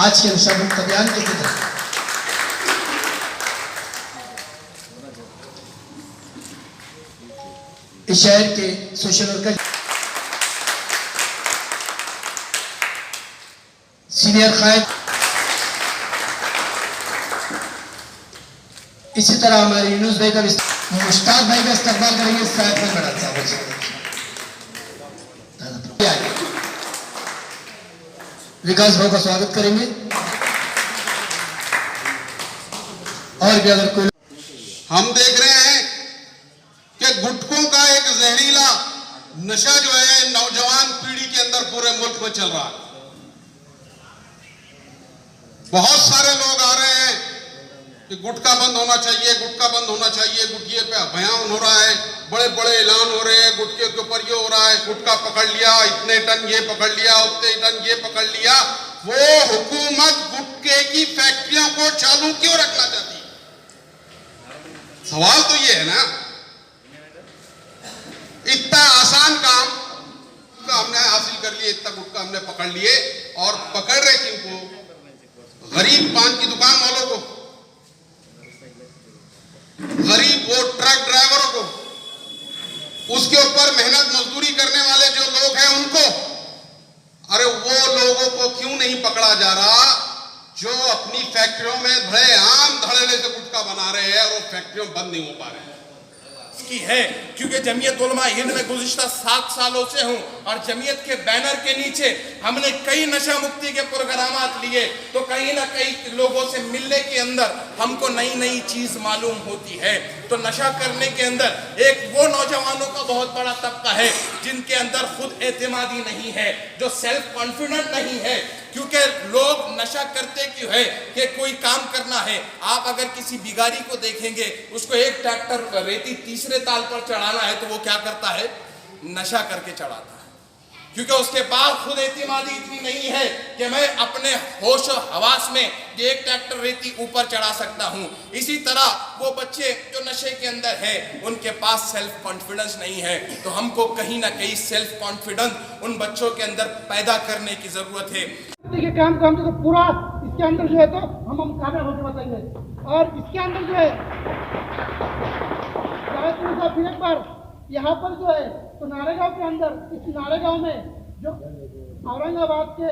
आज के नशा मुक्त अभियान के तहत इस शहर के सोशल वर्कर सीनियर कायद, इसी तरह हमारे यूनुस भाई का मुश्ताक भाई का इस्तेमाल करेंगे। साहब में बड़ा साहब विकास भाई का स्वागत करेंगे। और भी अगर कोई हम देख रहे हैं कि गुटखों का एक जहरीला नशा जो है नौजवान पीढ़ी के अंदर पूरे मुल्क में चल रहा है। बहुत सारे लोग आ रहे हैं कि गुटखा बंद होना चाहिए, गुटखा बंद होना चाहिए, गुटखे पे अभियान हो रहा है, बड़े बड़े ऐलान हो रहे हैं, गुटखे के ऊपर ये हो रहा है, गुटखा पकड़ लिया, इतने टन ये पकड़ लिया, उतने टन ये पकड़ लिया। वो हुकूमत गुटखे की फैक्ट्रियों को चालू क्यों रखना चाहती है? सवाल तो ये है ना। इतना आसान काम का हमने हासिल कर लिए, इतना गुटखा हमने पकड़ लिए, और पकड़ रहे किनको? गरीब पान की दुकान वालों को, गरीब वो ट्रक ड्राइवरों को, उसके ऊपर मेहनत मजदूरी करने वाले जो लोग हैं उनको। अरे वो लोगों को क्यों नहीं पकड़ा जा रहा जो अपनी फैक्ट्रियों में बड़े आम धड़ल्ले से गुटखा बना रहे हैं और वो फैक्ट्रियों बंद नहीं हो पा रहे हैं? की है क्योंकि जमीयत उलमा हिंद में गुज़िश्ता 7 सालों से हूं और जमीयत के बैनर के नीचे हमने कई नशा मुक्ति के प्रोग्रामात लिए, तो कहीं ना कहीं लोगों से मिलने के अंदर हमको नई नई चीज मालूम होती है। तो नशा करने के अंदर एक वो नौजवानों का बहुत बड़ा तबका है जिनके अंदर खुद एतमादी नहीं है, जो सेल्फ कॉन्फिडेंट नहीं है। क्योंकि लोग नशा करते क्यों है कि कोई काम करना है। आप अगर किसी बिगारी को देखेंगे, उसको एक ट्रैक्टर रेती तीसरे ताल पर चढ़ाना है तो वो क्या करता है? नशा करके चढ़ाता है, क्योंकि उसके पास खुद एतमादी इतनी नहीं है कि मैं अपने होश और हवास में ये एक ट्रैक्टर रेती ऊपर चढ़ा सकता हूं। इसी तरह वो बच्चे जो नशे के अंदर है उनके पास सेल्फ कॉन्फिडेंस नहीं है। तो हमको कहीं ना कहीं सेल्फ कॉन्फिडेंस उन बच्चों के अंदर पैदा करने की जरूरत है। देखिए काम को हम तो पूरा इसके अंदर जो है तो हम कामयाब होकर बताएंगे। और इसके अंदर जो है फिर एक बार यहाँ पर जो है तो नारेगांव के अंदर, इस नारेगांव में जो औरंगाबाद के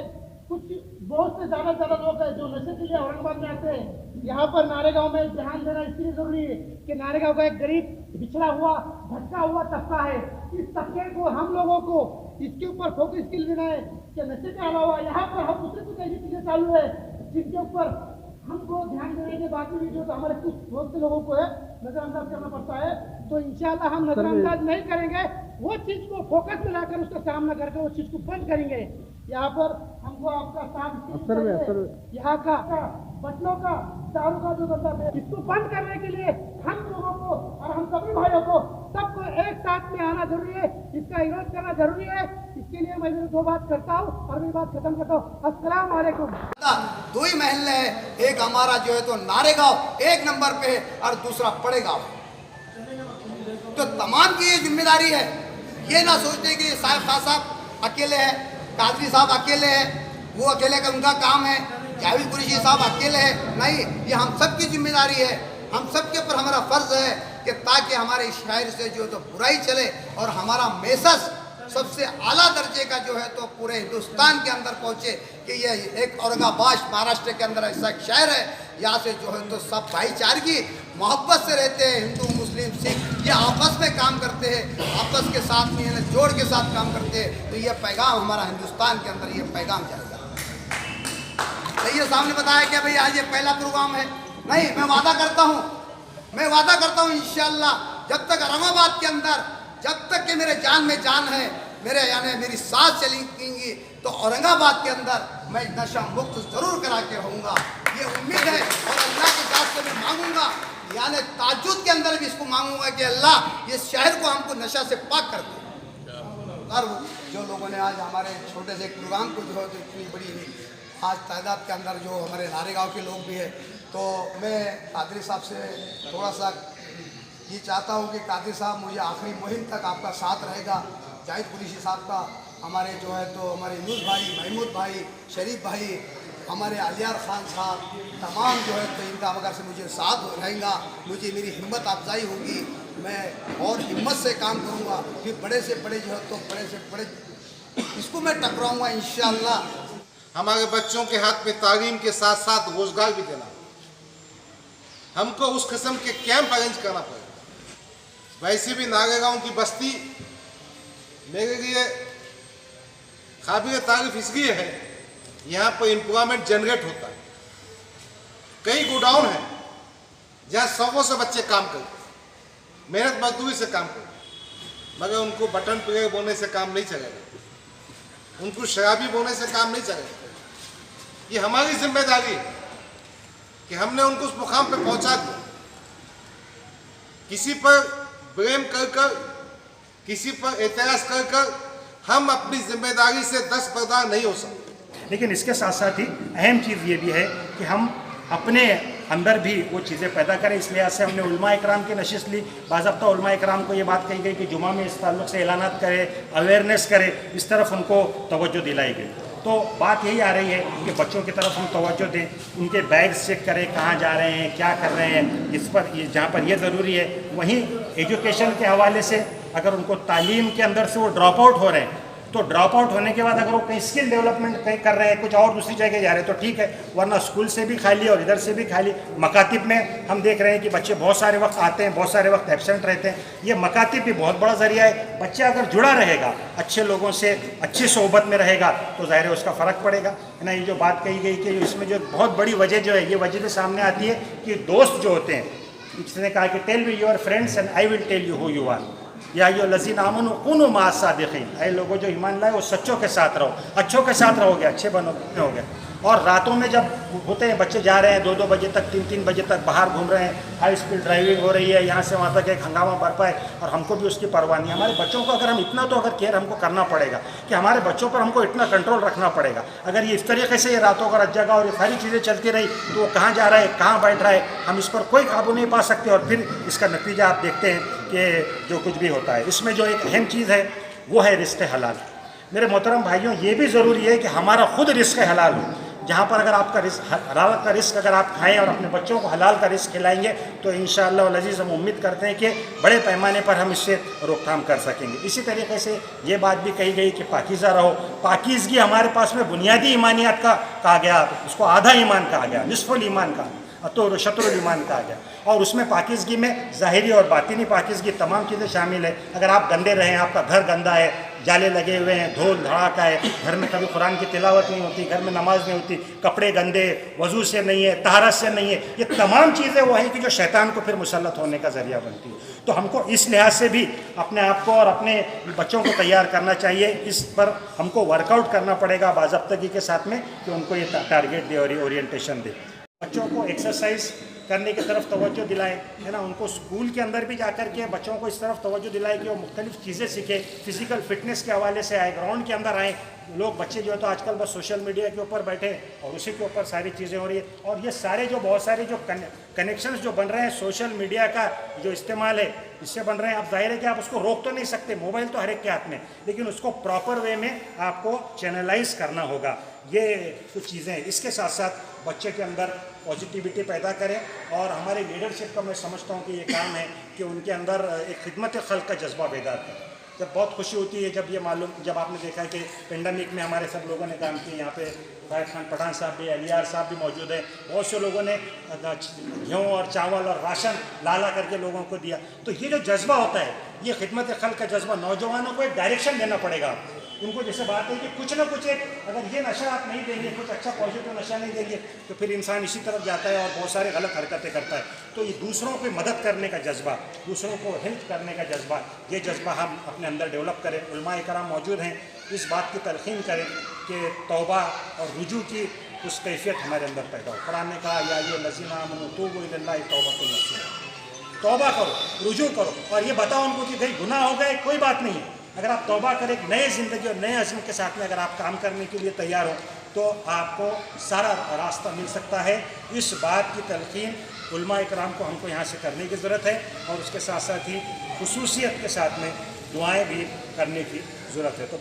कुछ बहुत से ज़्यादा लोग हैं जो नशे के लिए औरंगाबाद में आते हैं। यहाँ पर नारेगांव में ध्यान देना इसलिए जरूरी है कि नारेगांव का एक गरीब बिछड़ा हुआ भटका हुआ तबका है। इस तबके को हम लोगों को इसके ऊपर फोकस स्किल देना है कि नशे के अलावा यहाँ पर हम दूसरी कुछ ऐसी चीजें चालू है जिनके ऊपर हमको ध्यान देने के बाकी भी जो हमारे कुछ बहुत से लोगों को है नजरअंदाज करना पड़ता है। तो इंशाल्लाह हम नजरअंदाज नहीं करेंगे, वो चीज को फोकस में लाकर उसका सामना करके वो चीज को बंद करेंगे। यहाँ पर हमको आपका साथ यहाँ का बच्चों का दारू का जो धंधा है इसको बंद करने के लिए हम लोगों को और हम सभी भाइयों को सबको एक साथ में आना जरूरी है, इसका विरोध करना जरूरी है। इसके लिए मैं 2 बात करता हूँ और मेरी बात खत्म करता हूँ। अस्सलाम वालेकुम। 2 ही महल्ले हैं, एक हमारा जो है तो नारेगांव 1 नंबर पे है और दूसरा पड़ेगांव। तो तमाम की ये जिम्मेदारी है, ये ना सोचते कि साहब अकेले हैं, कादरी साहब अकेले हैं, वो अकेले का उनका काम है, जावेद कुरैशी साहब अकेले हैं। नहीं, ये हम सब की जिम्मेदारी है। हम सब के ऊपर हमारा फर्ज है कि ताकि हमारे शहर से जो है तो बुराई चले और हमारा मैसेज सबसे आला दर्जे का जो है तो पूरे हिंदुस्तान के अंदर पहुंचे कि ये एक औरंगाबाद महाराष्ट्र के अंदर ऐसा एक शहर है, यहाँ से जो है तो सब भाईचारगी मोहब्बत से रहते हैं। हिंदू मुस्लिम सिख ये आपस में काम करते हैं, आपस के साथ में जोड़ के साथ काम करते हैं। तो ये पैगाम हमारा हिंदुस्तान के अंदर ये पैगाम जाएगा। तो ये सामने बताया कि भाई आज ये पहला प्रोग्राम है। नहीं, मैं वादा करता हूँ इंशाअल्लाह जब तक औरंगाबाद के अंदर जब तक कि मेरे जान में जान है, मेरे यानी मेरी सांस चलेंगी तो औरंगाबाद के अंदर मैं नशा मुक्त जरूर करा के रहूँगा, ये उम्मीद है। और अल्लाह की जात से मैं मांगूंगा, यानी ताज्जुद के अंदर भी इसको मांगूंगा कि अल्लाह इस शहर को हमको नशा से पाक कर दे। और जो लोगों ने आज हमारे छोटे से प्रोग्राम को जो है तो इतनी बड़ी आज तादाद के अंदर जो हमारे नारेगांव के लोग भी है, तो मैं कादरी साहब से थोड़ा सा ये चाहता हूँ कि कादरी साहब मुझे आखिरी मुहिम तक आपका साथ रहेगा, जावेद कुरैशी साहब का हमारे जो है तो हमारे यूनुस भाई, महमूद भाई, शरीफ भाई, हमारे अलियार खान साहब, तमाम जो है तो इनका अगर से मुझे साथ रहेगा, मुझे मेरी हिम्मत अफजाई होगी, मैं और हिम्मत से काम करूँगा, फिर बड़े से बड़े जो है तो बड़े से बड़े इसको मैं टकराऊँगा इंशाअल्लाह। हमारे बच्चों के हाथ में तालीम के साथ साथ रोजगार भी देना, हमको उस किस्म के कैंप अरेंज करना पड़ेगा। वैसे भी नारेगांव की बस्ती मेरे लिए काबिल तारीफ इसलिए है, यहाँ पर एम्प्लॉयमेंट जनरेट होता है। कई गोडाउन हैं जहाँ सौ से बच्चे काम करते, मेहनत मजदूरी से काम करते, मगर उनको बटन प्लेयर बोलने से काम नहीं चलेगा, उनको शराबी बोलने से काम नहीं चलेगा। ये हमारी जिम्मेदारी है कि हमने उनको उस मुकाम पे पहुंचा दिया। किसी पर ब्लेम कर कर, किसी पर एतराज कर कर हम अपनी जिम्मेदारी से दस्तबरदार नहीं हो सकते। लेकिन इसके साथ साथ ही अहम चीज़ ये भी है कि हम अपने अंदर भी वो चीज़ें पैदा करें। इस लिहाज से हमने उलमा इकराम की नशिस्त ली। बाज़ाब्ता उलमा इकराम को ये बात कही गई कि जुमा में इस ताल्लुक़ से ऐलानात करे, अवेयरनेस करे, इस तरफ उनको तवज्जो दिलाई गई। तो बात यही आ रही है कि बच्चों की तरफ हम तवज्जो दें, उनके बैग्स चेक करें, कहाँ जा रहे हैं, क्या कर रहे हैं, इस पर जहाँ पर यह ज़रूरी है। वहीं एजुकेशन के हवाले से अगर उनको तालीम के अंदर से वो ड्रॉप आउट हो रहे हैं, तो ड्रॉप आउट होने के बाद अगर वो कहीं स्किल डेवलपमेंट कहीं कर रहे हैं, कुछ और दूसरी जगह जा रहे हैं तो ठीक है, वरना स्कूल से भी खाली और इधर से भी खाली। मकातिब में हम देख रहे हैं कि बच्चे बहुत सारे वक्त आते हैं, बहुत सारे वक्त एब्सेंट रहते हैं। ये मकातिब भी बहुत बड़ा ज़रिया है। बच्चा अगर जुड़ा रहेगा, अच्छे लोगों से अच्छी सोहबत में रहेगा, तो ज़ाहिर है उसका फ़र्क पड़ेगा, है ना। ये जो बात कही गई कि इसमें जो बहुत बड़ी वजह जो है, ये वजह भी सामने आती है कि दोस्त जो होते हैं, इसने कहा कि tell me your friends and I will tell you who you are, या यो लज़ीन आमनु कुनु मा सादिक़ीन, ऐ लोगों जो ईमान लाए वो सच्चों के साथ रहो, अच्छों के साथ रहोगे, अच्छे बनोगे। और रातों में जब होते हैं बच्चे जा रहे हैं 2-2 बजे तक, 3-3 बजे तक बाहर घूम रहे हैं, हाई स्पीड ड्राइविंग हो रही है, यहाँ से वहाँ तक एक हंगामा बरपा है, और हमको भी उसकी परवाह नहीं। हमारे बच्चों को अगर हम इतना तो अगर केयर हमको करना पड़ेगा कि हमारे बच्चों पर हमको इतना कंट्रोल रखना पड़ेगा। अगर ये इस तरीके से ये रातों का रज्जागा और ये सारी चीज़ें चलती रही तो वो कहाँ जा रहा है, कहाँ बैठ रहा है, हम इस पर कोई काबू नहीं पा सकते। और फिर इसका नतीजा आप देखते हैं कि जो कुछ भी होता है। इसमें जो एक अहम चीज़ है वो है रिस्क हलाल। मेरे मोहतरम भाइयों, ये भी ज़रूरी है कि हमारा खुद रिस्क हलाल हो। जहाँ पर अगर आपका हलाल का रिस्क अगर आप खाएं और अपने बच्चों को हलाल का रिस्क खिलाएंगे तो इंशाअल्लाह वल अज़ीज़ हम उम्मीद करते हैं कि बड़े पैमाने पर हम इससे रोकथाम कर सकेंगे। इसी तरीके से ये बात भी कही गई कि पाकीज़ा रहो। पाकीज़गी हमारे पास में बुनियादी ईमानियात का कहा गया, उसको आधा ईमान कहा गया, निस्फुल ईमान का, तो शत्रुल ईमान कहा गया। और उसमें पाकीज़गी में ज़ाहिरी और बातिनी पाकीज़गी तमाम चीज़ें शामिल है। अगर आप गंदे रहें, आपका घर गंदा है, जाले लगे हुए हैं, धूल धड़ाका है, घर में कभी कुरान की तिलावत नहीं होती, घर में नमाज नहीं होती, कपड़े गंदे, वज़ू से नहीं है, तहारत से नहीं है, ये तमाम चीज़ें वो हैं कि जो शैतान को फिर मुसल्लत होने का ज़रिया बनती है। तो हमको इस लिहाज से भी अपने आप को और अपने बच्चों को तैयार करना चाहिए। इस पर हमको वर्कआउट करना पड़ेगा बाज़ाब्तगी के साथ में कि उनको ये टारगेट दे और ओरिएंटेशन दे। बच्चों को एक्सरसाइज करने की तरफ तवज्जो दिलाएं, है ना। उनको स्कूल के अंदर भी जाकर के बच्चों को इस तरफ तवज्जो दिलाएं कि वो मुख्तलिफ चीज़ें सीखें, फिज़िकल फिटनेस के हवाले से आए, ग्राउंड के अंदर आएँ। लोग बच्चे जो है तो आजकल बस सोशल मीडिया के ऊपर बैठे और उसी के ऊपर सारी चीज़ें हो रही है। और ये सारे जो बहुत सारे जो कनेक्शंस जो बन रहे हैं सोशल मीडिया का जो इस्तेमाल है इससे बन रहे हैं। अब जाहिर है कि आप उसको रोक तो नहीं सकते, मोबाइल तो हर एक के हाथ में, लेकिन उसको प्रॉपर वे में आपको चैनलाइज करना होगा। ये कुछ चीज़ें हैं। इसके साथ साथ बच्चे के अंदर पॉजिटिविटी पैदा करें और हमारे लीडरशिप का मैं समझता हूँ कि ये काम है कि उनके अंदर एक खिदमत खल्क का जज्बा पैदा करें। जब बहुत खुशी होती है जब आपने देखा है कि पेंडेमिक में हमारे सब लोगों ने काम किया, यहाँ पे फायद खान पठान साहब भी, अलियार साहब भी मौजूद हैं, बहुत से लोगों ने गेहूँ और चावल और राशन ला करके लोगों को दिया। तो ये जो जज्बा होता है, ये खिदमत खल्क का जज्बा, नौजवानों को एक डायरेक्शन देना पड़ेगा। उनको जैसे बात है कि कुछ ना कुछ एक, अगर ये नशा आप नहीं देंगे, कुछ अच्छा पॉजिटिव नशा नहीं देंगे तो फिर इंसान इसी तरफ जाता है और बहुत सारे गलत हरकतें करता है। तो ये दूसरों को मदद करने का जज्बा, दूसरों को हेल्प करने का जज्बा, ये जज्बा हम अपने अंदर डेवलप करें। उलमा इकराम मौजूद हैं, इस बात की तलकीन करें कि तौबा और रुजू की उस कैफियत हमारे अंदर पैदा हो। कुरान ने कहा या ये लज़ीना आमनू तूबू इलल्लाहि तौबतन नसूहा, तौबा करो, रुजू करो और ये बताओ उनको कि भाई गुनाह हो गए, कोई बात नहीं है। अगर आप तौबा करें, एक नए ज़िंदगी और नए अज़्म के साथ में अगर आप काम करने के लिए तैयार हो तो आपको सारा रास्ता मिल सकता है। इस बात की तलकीन उलमा इकराम को हमको यहाँ से करने की ज़रूरत है और उसके साथ साथ ही खुसूसियत के साथ में दुआएं भी करने की ज़रूरत है। तो